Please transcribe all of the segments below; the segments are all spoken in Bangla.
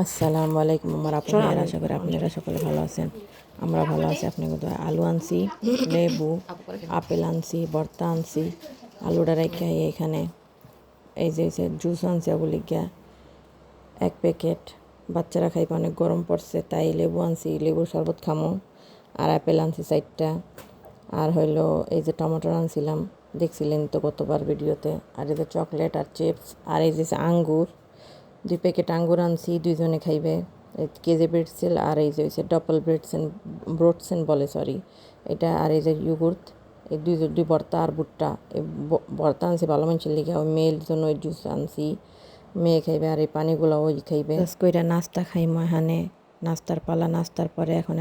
আসসালামু আলাইকুম আমার আপনাদের, আশা করি আপনারা সকলে ভালো আছেন। আমরা ভালো আছি। আপনি কোথায়? আলু আনছি, লেবু, আপেল আনছি, ভর্তা আনছি, আলুটা রেখে এখানে এই যে জুস আনছি বলি গিয়া 1 প্যাকেট। বাচ্চারা খাইবে, অনেক গরম পড়ছে তাই লেবু আনছি, লেবুর শরবত খামো। আর আপেল আনছি 4টা। আর হইলো এই যে টমেটো আনছিলাম, দেখছিলেন তো কতবার ভিডিওতে। আর এই যে চকলেট আর চিপস। আর এই যে আঙ্গুর, 2 প্যাকেট আঙ্গুর আনছি, 2জনে খাইবে। কেজে ব্রেডসেল আর এই যে হচ্ছে ডবল ব্রোডসেন বলে, সরি এটা। আর এই যে ইউগুর্ট, এই দুই ভর্তা আর ভুট্টা। এই ভর্তা আনছি ভালো মানুষের লিগে, ওই মেয়ের জন্য ওই জুস আনছি, মেয়ে খাইবে। আর এই পানিগুলো ওই খাইবে। কইরা নাস্তা খাইমো এখানে, নাস্তার পালা। নাস্তার পরে এখন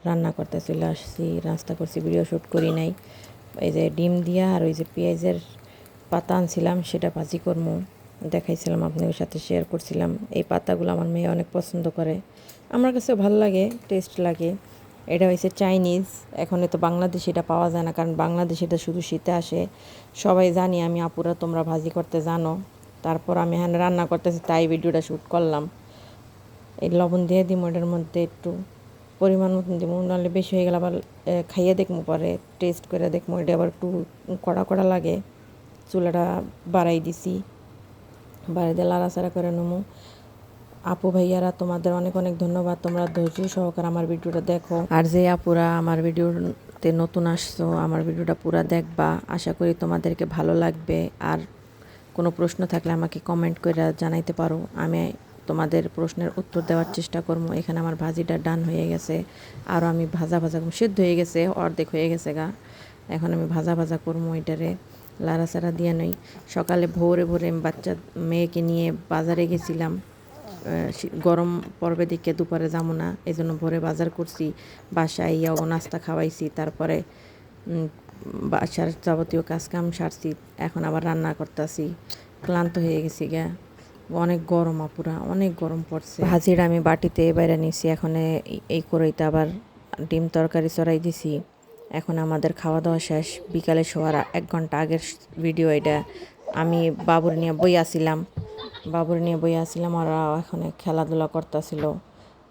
রান্না করতে চলে আসছি। নাস্তা করছি, ভিডিও শ্যুট করি নাই। এই যে ডিম দিয়া আর ওই যে পেঁয়াজের পাতা আনছিলাম, সেটা ভাজি করবো, দেখাইছিলাম আপনাদের সাথে, শেয়ার করছিলাম। এই পাতাগুলো আমার মেয়ে অনেক পছন্দ করে, আমার কাছেও ভালো লাগে, টেস্ট লাগে। এটা হয়েছে চাইনিজ, এখন তো বাংলাদেশে এটা পাওয়া যায় না, কারণ বাংলাদেশে এটা শুধু শীতে আসে। সবাই জানি আমি, আপুরা তোমরা ভাজি করতে জানো। তারপর আমি এখানে রান্না করতেছি, তাই ভিডিওটা শ্যুট করলাম। এই লবণ দিয়ে দিব এটার মধ্যে, একটু পরিমাণ মতন দিব, নাহলে বেশি হয়ে গেলে আবার খাইয়ে দেখবো, পরে টেস্ট করে দেখবো। এটা আবার একটু কড়া কড়া লাগে। চুলাটা বাড়াই দিছি, বাড়ি দিয়ে লাড়াচাড়া করে নেবো। আপু ভাইয়ারা তোমাদের অনেক অনেক ধন্যবাদ, তোমরা ধৈর্য সহকারে আমার ভিডিওটা দেখো। আর যে আপুরা আমার ভিডিওতে নতুন আসছো, আমার ভিডিওটা পুরা দেখবা, আশা করি তোমাদেরকে ভালো লাগবে। আর কোনো প্রশ্ন থাকলে আমাকে কমেন্ট করে জানাইতে পারো, আমি তোমাদের প্রশ্নের উত্তর দেওয়ার চেষ্টা করবো। এখানে আমার ভাজিটা ডান হয়ে গেছে, আর আমি ভাজা সিদ্ধ হয়ে গেছে, অর্ধেক হয়ে গেছে গা। এখন আমি ভাজা করবো এটারে, লাড়াচাড়া দিয়ে নই। সকালে ভোরে আমি বাচ্চা মেয়েকে নিয়ে বাজারে গেছিলাম, গরম পড়বে দিকে দুপুরে যাবো না, এই জন্য ভোরে বাজার করছি। বাসায় ইয়া ও নাস্তা খাওয়াইছি, তারপরে বাসার যাবতীয় কাজকাম সারছি। এখন আবার রান্না করতেছি, ক্লান্ত হয়ে গেছি গা, অনেক গরম আপুরা, অনেক গরম পড়ছে। ভাজির আমি বাটিতে বাইরে নিছি, এখন এই কড়াইতে আবার ডিম তরকারি চড়াই দিছি। এখন আমাদের খাওয়া দাওয়া শেষ, বিকালে শোয়ার 1 ঘন্টা আগের ভিডিও এটা। আমি বাবুর নিয়ে বই আসিলাম, ওরা এখানে খেলাধুলা করতেছিল।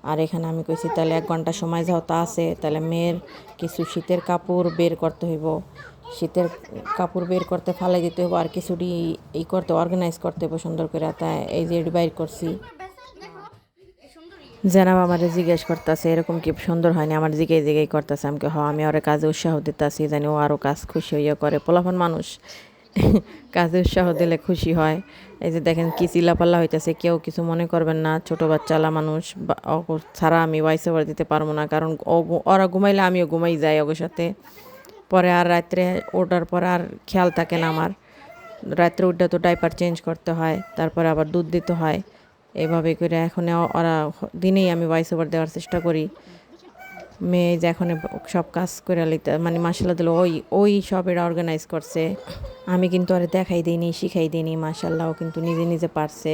আর এখানে আমি কইছি তাহলে 1 ঘন্টা সময় যেহেতু আছে, তাহলে মেয়ের কিছু শীতের কাপড় বের করতে হইব, শীতের কাপড় বের করতে ফালাই দিতে হইব, আর কিছুটি এই করতে অর্গানাইজ করতে হইব সুন্দর করে। তাই এই যে বাইর করছি। জানাব আমারে জিজ্ঞেস করতেছে এরকম কি সুন্দর হয়নি, আমার জিগাই করতেছে। আমাকে আমি ওরে কাজে উৎসাহ দিতেছি, জানি ও আরও কাজ খুশি হইয়া করে। পোলাপান মানুষ কাজে উৎসাহ দিলে খুশি হয়। এই যে দেখেন কি চিল্লাপাল্লা হইতেছে, কেউ কিছু মনে করবেন না, ছোট বাচ্চালা মানুষ ছাড়া আমি ভয়েস ওভার দিতে পারবো না, কারণ ওরা ঘুমাইলে আমিও ঘুমাই যাই ওদের সাথে। পরে আর রাত্রে ওঠার পর আর খেয়াল থাকে না আমার, রাত্রে উঠে তো ডাইপার চেঞ্জ করতে হয়, তারপরে আবার দুধ দিতে হয়। এইভাবে করে এখন ওরা দিনেই আমি ভয়েস ওভার দেওয়ার চেষ্টা করি। মেয়ে যে এখন সব কাজ করে লিতে, মানে মাসাল্লাহ দিল, ওই সব এরা অর্গানাইজ করছে। আমি কিন্তু আর দেখাই দিইনি, শিখাই দিইনি, মাসাল্লাহ ও কিন্তু নিজে পারছে।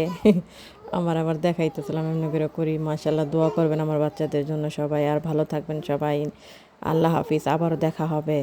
আমার আবার দেখাইতেছিলাম এমনি করে করি। মাসাল্লাহ দোয়া করবেন আমার বাচ্চাদের জন্য সবাই, আর ভালো থাকবেন সবাই। আল্লাহ হাফিজ, আবারও দেখা হবে।